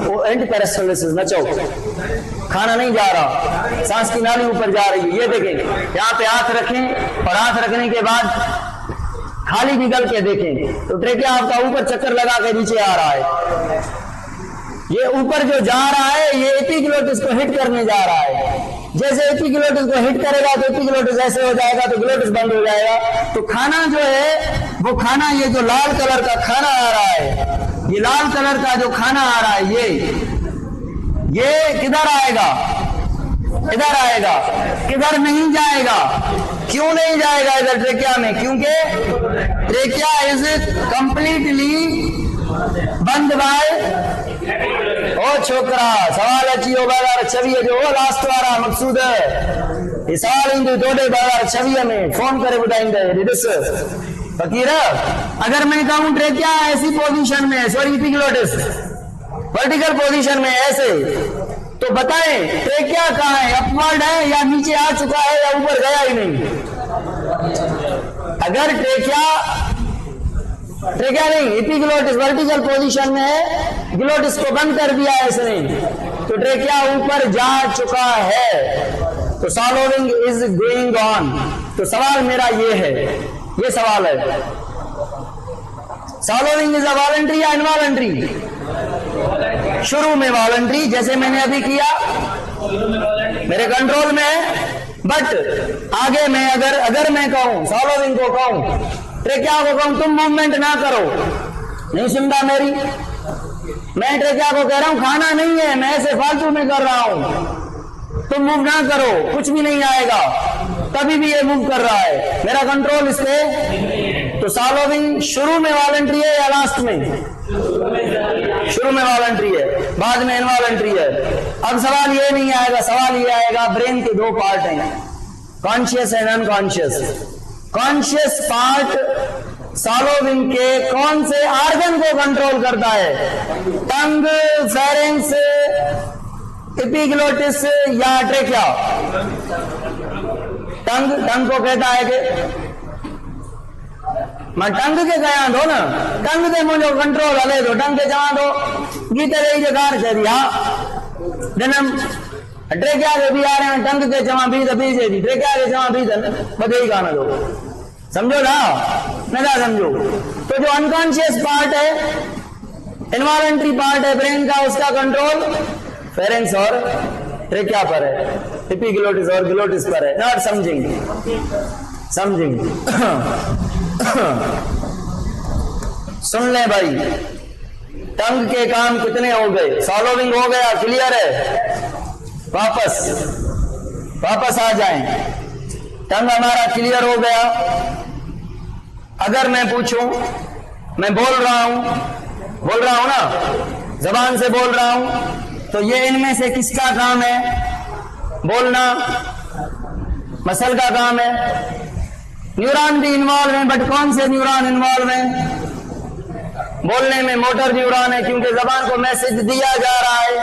Speaker 1: वो एंड पेरिस्टाल्सिस न चौक, खाना नहीं जा रहा, सांस की नाली ऊपर जा रही है। ये देखें, यहाँ पे हाथ रखें और हाथ रखने के बाद खाली निकल के देखें तो ट्रेकिया आपका ऊपर चक्कर लगा के नीचे आ रहा है। ये ऊपर जो जा रहा है ये एपिग्लोटिस को हिट करने जा रहा है। जैसे एपिग्लोटिस को हिट करेगा तो एपिग्लोटिस ऐसे हो जाएगा तो ग्लोटिस बंद हो जाएगा। तो खाना जो है वो खाना, ये जो लाल कलर का खाना आ रहा है, ये लाल कलर का जो खाना आ रहा है ये किधर आएगा? इधर आएगा, किधर नहीं जाएगा। क्यों नहीं जाएगा इधर ट्रेकिया में? क्योंकि ट्रेकिया इज कंप्लीटली बंद बाय। ओ छोकरा सवाल अची हो 2026 जो लास्ट वारा मकसूद है। ये सवाल ईंदो तोड़े 2026 में फोन करे ॿुधाईंदे ॾिस फकीर। अगर मैं कहूं ट्रेकिया ऐसी पोजीशन में, सॉरी एपिग्लोटिस वर्टिकल पोजीशन में ऐसे, तो बताएं ट्रेकिया कहां है? अपवर्ड है या नीचे आ चुका है या ऊपर गया ही नहीं? अगर ट्रेकिया नहीं, एपिग्लोटिस वर्टिकल पोजीशन में है, ग्लोटिस को बंद कर दिया है इसने, तो ट्रेकिया ऊपर जा चुका है, तो सॉलोविंग इज गोइंग ऑन। तो सवाल मेरा ये है, ये सवाल है, सॉलोविंग इज अ वॉलंटरी या इनवॉलंटरी? शुरू में वॉलंटरी, जैसे मैंने अभी किया, मेरे कंट्रोल में है, बट आगे मैं अगर मैं कहूं, सॉलोविंग को कहूं, ट्रेकिया को कहूं तुम मूवमेंट ना करो, नहीं सुनता मेरी, मैं ट्रेकिया को कह रहा हूं खाना नहीं है, मैं ऐसे फालतू में कर रहा हूं, तुम मूव ना करो, कुछ भी नहीं आएगा, तभी भी ये मूव कर रहा है, मेरा कंट्रोल इस पे। तो सॉलोविंग शुरू में वॉलंटरी है या लास्ट में? शुरू में वॉलंटरी है, बाद में इनवॉलंटरी है। अब सवाल ये नहीं आएगा, सवाल ये आएगा, ब्रेन के दो पार्ट हैं, conscious and unconscious. Conscious part swallowing के कौन से ऑर्गन को कंट्रोल करता है? टंग, फेरेंक्स, एपिग्लोटिस या ट्रेकिया? टंग को कहता है कि मैं टंग के कया दो ना, टंग के मुझे कंट्रोल हले दो, टंग के जमा दो, गीते रही जगार से दिया जन्म ट्रेकिया के भी आ रहे हैं, टंग के जमा बीज दी, ट्रेकिया के जमा बीज बधे गाना दो, समझो ना, ना समझो। तो जो अनकॉन्शियस पार्ट है, इनवॉलंटरी पार्ट है ब्रेन का, उसका कंट्रोल फेरेंक्स और ट्रेकिया पर है, एपिग्लोटिस और ग्लोटिस पर है। नॉट समझेंगे सुन ले भाई, टंग के काम कितने हो गए? सॉलोविंग हो गया, क्लियर है, वापस आ जाएं, टंग हमारा क्लियर हो गया। अगर मैं पूछूं, मैं बोल रहा हूं ना, जबान से बोल रहा हूं, तो ये इनमें से किसका काम है? बोलना मसल का काम है। न्यूरॉन भी इन्वॉल्व है, बट कौन से न्यूरॉन इन्वॉल्व है? बोलने में मोटर न्यूरॉन है, क्योंकि जबान को मैसेज दिया जा रहा है।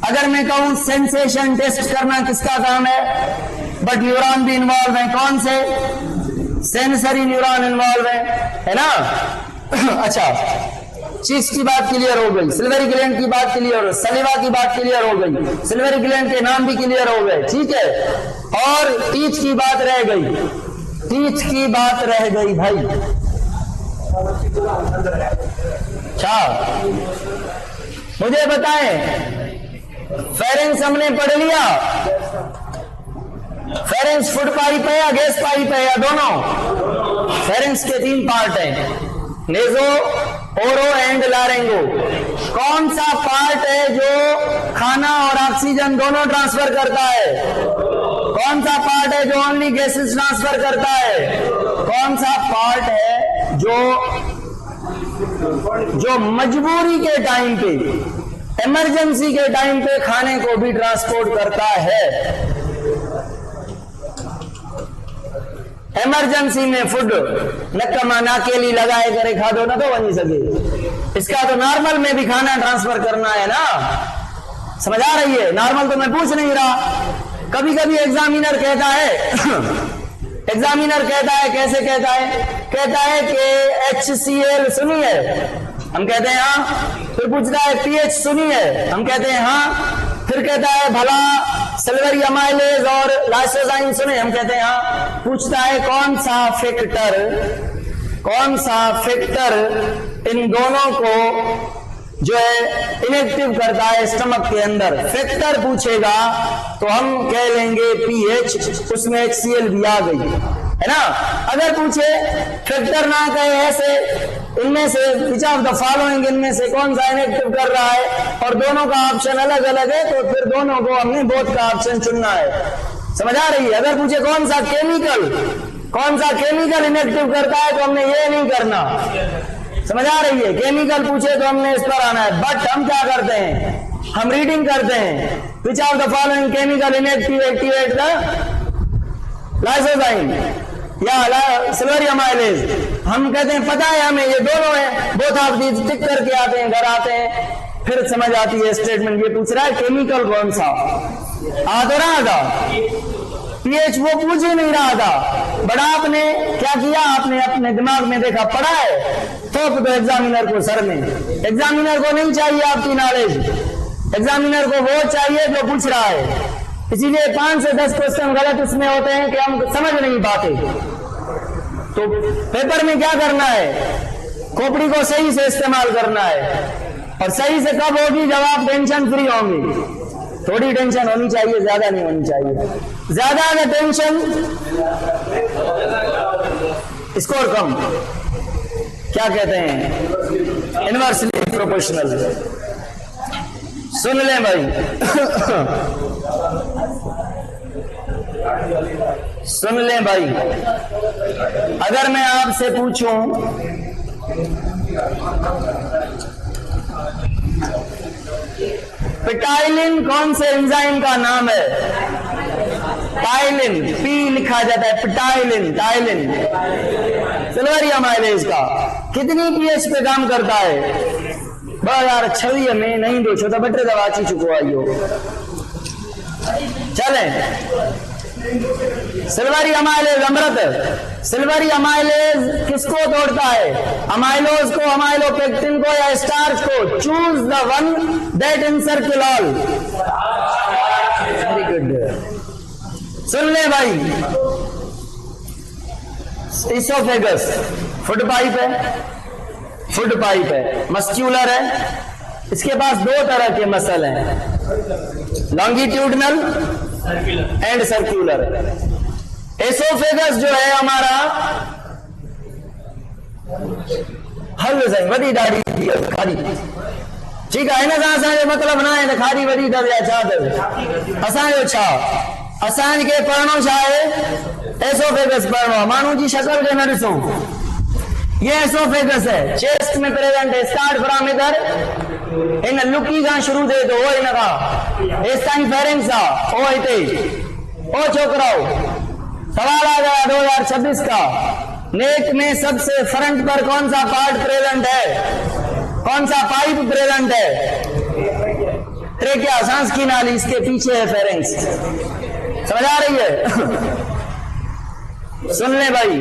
Speaker 1: अगर मैं कहूं सेंसेशन टेस्ट करना किसका काम है? बट न्यूरॉन भी इन्वॉल्व है, कौन से? सेंसरी न्यूरॉन इन्वॉल्व है ना? अच्छा, चीज की बात क्लियर हो गई, सिल्वरी ग्लैंड की बात क्लियर हो, सलिवा की बात क्लियर हो गई, सिल्वरी ग्लैंड के नाम भी क्लियर हो गए, ठीक है। और टीथ की बात रह गई, टीथ की बात रह गई भाई। अच्छा, मुझे बताएं, फेरेंक्स हमने पढ़ लिया, फेरेंक्स फूड पाइप है या गैस पाइप है या दोनों? फेरेंक्स के 3 पार्ट हैं, नेजो, ओरो एंड लारेंगो। कौन सा पार्ट है जो खाना और ऑक्सीजन दोनों ट्रांसफर करता है? कौन सा पार्ट है जो ओनली गैसेस ट्रांसफर करता है? कौन सा पार्ट है जो मजबूरी के टाइम पे, इमरजेंसी के टाइम पे खाने को भी ट्रांसपोर्ट करता है? इमरजेंसी में फूड नक्कमा नाकेली लगाए करे खा दो ना तो बन सके, इसका तो नॉर्मल में भी खाना ट्रांसफर करना है ना, समझ आ रही है? नॉर्मल तो मैं पूछ नहीं रहा, कभी कभी एग्जामिनर कहता है एग्जामिनर कहता है, कैसे कहता है? कहता है कि HCl सुनी है, हम कहते हैं हाँ, फिर पूछता है pH सुनी है, हम कहते हैं हाँ, फिर कहता है भला सिल्वरी अमाइलेज और लाइसोजाइम सुने, हम कहते हैं हाँ, पूछता है कौन सा फैक्टर इन दोनों को जो है इनएक्टिव करता है स्टमक के अंदर? फैक्टर पूछेगा तो हम कह लेंगे pH, उसमें HCl भी आ गई है ना। अगर पूछे फैक्टर ना कहे ऐसे, इनमें से विच ऑफ द फॉलोइंग, इनमें से कौन सा इनएक्टिव कर रहा है, और दोनों का ऑप्शन अलग अलग है, तो फिर दोनों को हमने बोथ का ऑप्शन चुनना है, समझ आ रही है? अगर पूछे कौन सा केमिकल इनएक्टिव करता है, तो हमने ये नहीं करना, समझ आ रही है? केमिकल पूछे तो हमने इस पर आना है, बट हम क्या करते हैं, हम रीडिंग करते हैं, which of the following chemical inactive activate the lysozyme या सिल्वरी अमाइलेज? हम कहते हैं पता है हमें, ये दोनों है, बोथ ऑफ दीज, टिक करके आते हैं, घर आते हैं, फिर समझ आती है स्टेटमेंट। ये पूछ रहा है केमिकल कौन सा, आ तो रहा था पीएच वो पूछ ही नहीं रहा था, बट आपने क्या किया, आपने अपने दिमाग में देखा पढ़ा है, थोप दो एग्जामिनर को सर में। एग्जामिनर को नहीं चाहिए आपकी नॉलेज, एग्जामिनर को वो चाहिए जो पूछ रहा है। इसीलिए 5 से 10 क्वेश्चन गलत इसमें होते हैं कि हम समझ नहीं पाते। तो पेपर में क्या करना है, खोपड़ी को सही से इस्तेमाल करना है, और सही से कब होगी, जब आप टेंशन फ्री होंगे। थोड़ी टेंशन होनी चाहिए, ज्यादा नहीं होनी चाहिए। ज्यादा अगर टेंशन, स्कोर कम, क्या कहते हैं, इनवर्सली प्रोपोर्शनल। सुन लें भाई सुन लें भाई, अगर मैं आपसे पूछूं पिटाइलिन कौन से एंजाइम का नाम है? टाइलिन, पी लिखा जाता है, पिटाइलिन, टाइलिन, सिल्वरी अमाइलेज का। कितनी पीएच पे काम करता है? 2026 में नहीं दो छोटा बटे दवाची चुको आइयो। चले, सिल्वरी अमाइलेज अमृत। सिल्वरी अमाइलेज किसको तोड़ता है? अमाइलोज को, अमाइलोपेक्टिन को या स्टार्च को? Choose the one that encircle all. Very good, सुन ले भाई। इसोफेगस फूड पाइप है, फूड पाइप है, मस्क्यूलर है। इसके पास 2 तरह के मसल हैं, लॉन्गिट्यूडनल एंड सर्कुलर। एसोफेगस जो है हमारा हल वधी दाढ़ी खारी, ठीक है ना, असांजो मतलब ना है खारी वधी दर या छा दर, असांजो छा, असांखे पढ़णो छा है, एसोफेगस पढ़णो। माण्हू जी शक्ल खे न ॾिसो, ये एसोफेगस है, चेस्ट में प्रेजेंट है। स्टार्ट फ्रॉम इधर, इन लुकी का शुरू थे तो वो इन का एस्तानी फेरेंस आ ओ इते ओ छोकराओ। सवाल आ गया 2026 का, नेक में सबसे फ्रंट पर कौन सा पार्ट प्रेजेंट है, कौन सा पाइप प्रेजेंट है? ट्रेकिया, सांस की नाली, इसके पीछे है फेरेंस। समझ आ रही है? सुन ले भाई,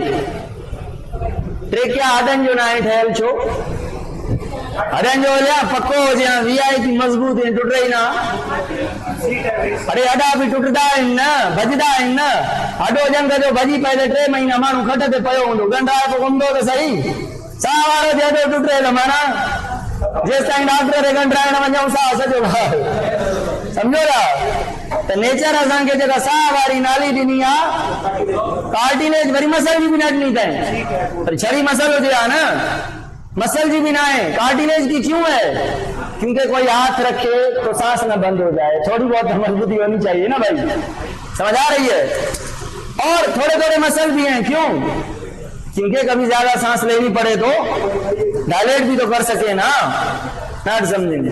Speaker 1: ट्रेकिया हडन जो ना है ठहल छो, हडन जो लिया पक्को हो जाए, वीआईपी मजबूत है, टूट रही ना। अरे हडा भी टूटदा है ना, भजदा है ना। हडो जंग जो भजी पहले 3 महीना मानू खट ते पयो हुंदो, गंडा पे घुमदो तो सही, साह वारो जेडो टूट रहे माना, जेस ताईं डॉक्टर रे गंडा न वञूं साह सजो समझो रा। तो नेचर असांखे जेका साह वारी नाली ॾिनी आहे, कार्टिलेज वरी मसल जी भी न ॾिनी अथई, पर छड़ी मसल हुजे हा ना, मसल जी भी ना है, कार्टिलेज की क्यों है? क्योंकि कोई हाथ रखे तो सांस न बंद हो जाए, थोड़ी बहुत मजबूती होनी चाहिए ना भाई। समझ आ रही है? और थोड़े थोड़े मसल भी हैं, क्यों? क्योंकि कभी ज्यादा सांस लेनी पड़े तो डायलेट भी तो कर सके ना, ना समझेंगे।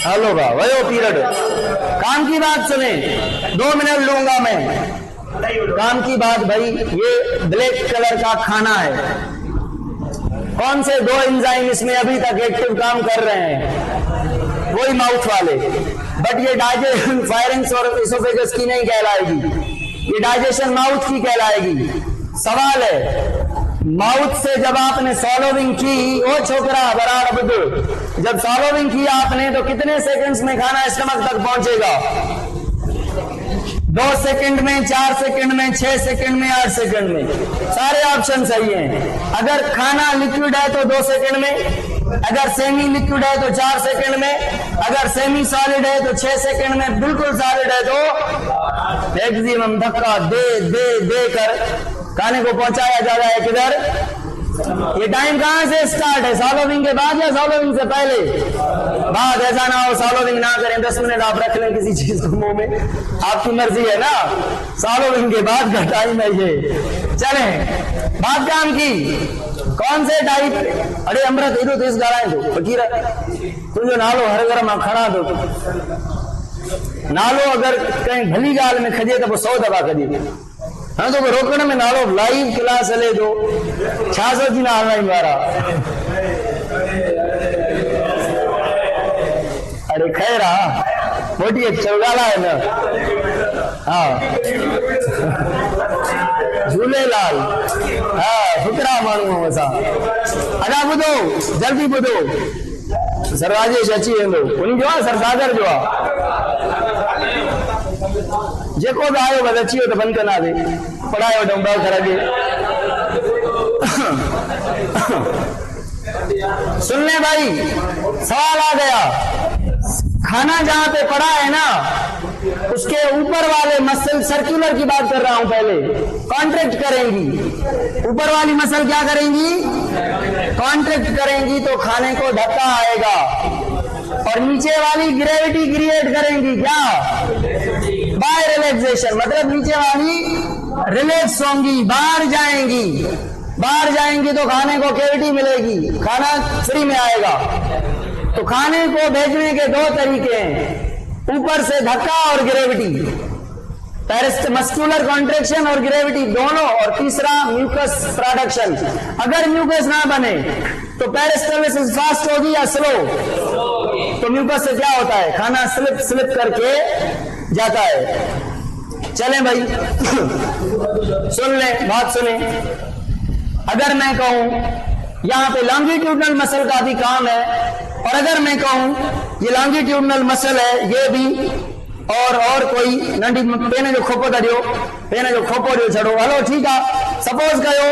Speaker 1: हेलो बा वयो पीरियड, काम की बात सुने, 2 मिनट लूंगा मैं। काम की बात भाई, ये ब्लैक कलर का खाना है, कौन से 2 एंजाइम इसमें अभी तक एक्टिव काम कर रहे हैं? वही माउथ वाले, बट ये डाइजेशन फायरिंग्स और इसोफेगस की नहीं कहलाएगी, ये डाइजेशन माउथ की कहलाएगी। सवाल है, माउथ से जब आपने सॉलोविंग की, ओ छोकरा बराड़ बुद्ध, जब सॉलोविंग की आपने तो कितने सेकंड्स में खाना स्टमक तक पहुंचेगा? 2 सेकंड में, 4 सेकंड में, 6 सेकंड में, 8 सेकंड में। सारे ऑप्शन सही हैं। अगर खाना लिक्विड है तो 2 सेकंड में, अगर सेमी लिक्विड है तो 4 सेकंड में, अगर सेमी सॉलिड है तो 6 सेकंड में, बिल्कुल सॉलिड है तो मैक्सिमम धक्का दे दे दे कर खाने को पहुंचाया जा रहा है। किधर? ये टाइम कहां से स्टार्ट है? सॉलोविंग के बाद या सॉलोविंग से पहले? बाद। ऐसा ना हो सॉलोविंग ना करें, 10 मिनट आप रख लें किसी चीज को मुंह में, आपकी मर्जी है ना। सॉलोविंग के बाद का टाइम है ये। चले बात काम की, कौन से टाइप? अरे अमृत इधो तेज गाराए दो फकीर, तुझो नालो हर घर में खड़ा दो, नालो अगर कहीं भली गाल में खजे तो 100 दफा कजे। हाँ तो रोकण में नालो लाइव क्लास हले दो, 600 जी ना ऑनलाइन वारा। अरे खैर मोटी चौगाला है ना, हाँ झूलेलाल हाँ फुकरा माण्हू असां अञा ॿुधो जल्दी ॿुधो सर राजेश अची वेंदो उन जो आहे सर सागर जो आहे जेको बि आयो बसि अची वियो त बंदि कंदासीं पढ़ाए वठूं ॿ घर खे सुन ले भाई सवाल आ गया खाना जहां पे पड़ा है ना उसके ऊपर वाले मसल सर्कुलर की बात कर रहा हूं पहले कॉन्ट्रैक्ट करेंगी ऊपर वाली मसल क्या करेंगी कॉन्ट्रैक्ट करेंगी तो खाने को धक्का आएगा और नीचे वाली ग्रेविटी क्रिएट करेंगी क्या बाय रिलैक्सेशन मतलब नीचे वाली रिलैक्स होंगी बाहर जाएंगी तो खाने को कैविटी मिलेगी खाना फ्री में आएगा तो खाने को भेजने के दो तरीके हैं ऊपर से धक्का और ग्रेविटी मस्कुलर कॉन्ट्रैक्शन और ग्रेविटी दोनों और तीसरा म्यूकस प्रोडक्शन अगर म्यूकस ना बने तो पेरिस्टाल्सिस फास्ट होगी या स्लो तो म्यूकस से क्या होता है खाना स्लिप करके जाता है चलें भाई सुन ले बात सुने अगर मैं कहूं यहां पे लॉन्गिट्यूडनल मसल का भी काम है और अगर मैं कहूं ये लॉन्गिट्यूडनल मसल है ये भी और कोई नंढी पेन जो खोपो दियो छड़ो हलो ठीक है सपोज कयो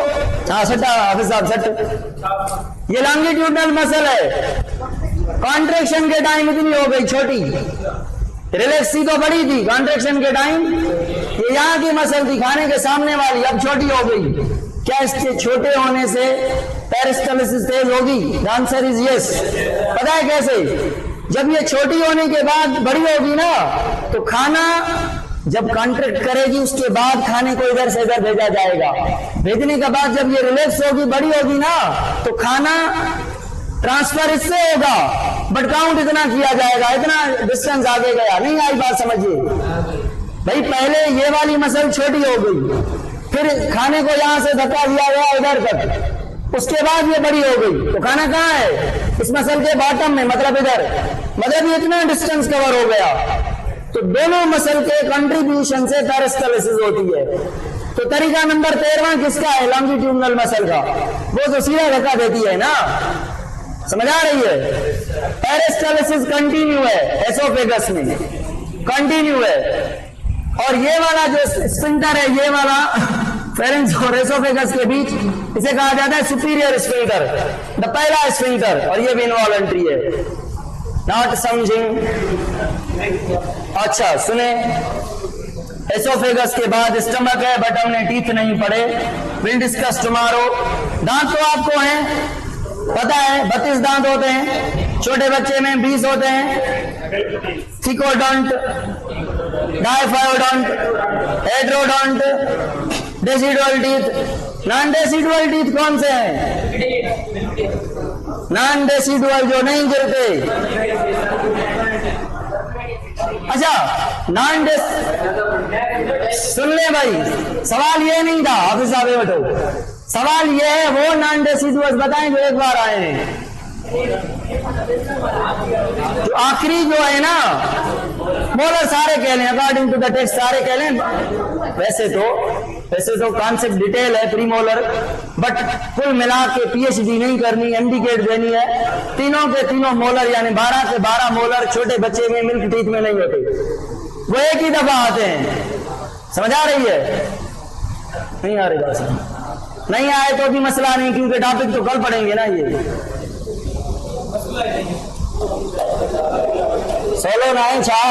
Speaker 1: हाँ सटा हाफिज साहब सट ये लॉन्गिट्यूडनल मसल है कॉन्ट्रैक्शन के टाइम इतनी हो गई छोटी रिलैक्स थी तो बड़ी थी कॉन्ट्रैक्शन के टाइम ये यहाँ की मसल थी खाने के सामने वाली अब छोटी हो गई क्या इसके छोटे होने से पेरिस्टाल्सिस तेज होगी द आंसर इज यस पता है कैसे जब ये छोटी होने के बाद बड़ी होगी ना तो खाना जब कॉन्ट्रैक्ट करेगी उसके बाद खाने को इधर से इधर भेजा जाएगा भेजने के बाद जब ये रिलैक्स होगी बड़ी होगी ना तो खाना ट्रांसफर इससे होगा बट काउंट इतना किया जाएगा इतना डिस्टेंस आगे गया नहीं आई बात समझिए भाई पहले ये वाली मसल छोटी हो गई फिर खाने को यहां से धक्का दिया गया इधर तक उसके बाद ये बड़ी हो गई तो खाना कहाँ है इस मसल के बॉटम में मतलब इधर मतलब ये इतना डिस्टेंस कवर हो गया तो दोनों मसल के कंट्रीब्यूशन से पेरिस्टाल्सिस होती है तो तरीका नंबर 13वां किसका है लॉन्गिट्यूडनल मसल का वो तो सीधा धक्का देती है ना समझ आ रही है पेरिस्टाल्सिस कंटिन्यू है एसोफेगस में कंटिन्यू है और ये वाला जो स्फिंक्टर है ये वाला फेरेंक्स और एसोफेगस के बीच इसे कहा जाता है सुपीरियर स्फिंक्टर द पहला स्फिंक्टर और ये भी इनवॉलंटरी है नॉट समझिंग अच्छा सुने एसोफेगस के बाद स्टमक है बट हमने टीथ नहीं पढ़े विल डिस्कस टुमारो दांत तो आपको हैं पता है 32 दांत होते हैं छोटे बच्चे में 20 होते हैं थिकोडोंट डायफायोडोंट heterodont decidual teeth non decidual teeth कौन से हैं नॉन डेसिडुअल जो नहीं गिरते अच्छा नॉन सुन ले भाई सवाल ये नहीं था हाफिज साहब बैठो सवाल ये है वो नॉन डेसिडुअल बताएं जो एक बार आए हैं जो आखिरी जो है ना मोलर सारे कह लें अकॉर्डिंग टू द टेक्स्ट सारे कह लें वैसे तो कॉन्सेप्ट डिटेल है प्री मोलर बट कुल मिला के पीएचडी नहीं करनी एमडीकेट देनी है तीनों के तीनों मोलर यानी 12 के 12 मोलर छोटे बच्चे में मिल्क टीथ में नहीं होते वो एक ही दफा आते हैं समझ आ रही है नहीं आ रही बात नहीं आए तो भी मसला नहीं क्योंकि टॉपिक तो कल पढ़ेंगे ना ये सोलो नाइन छा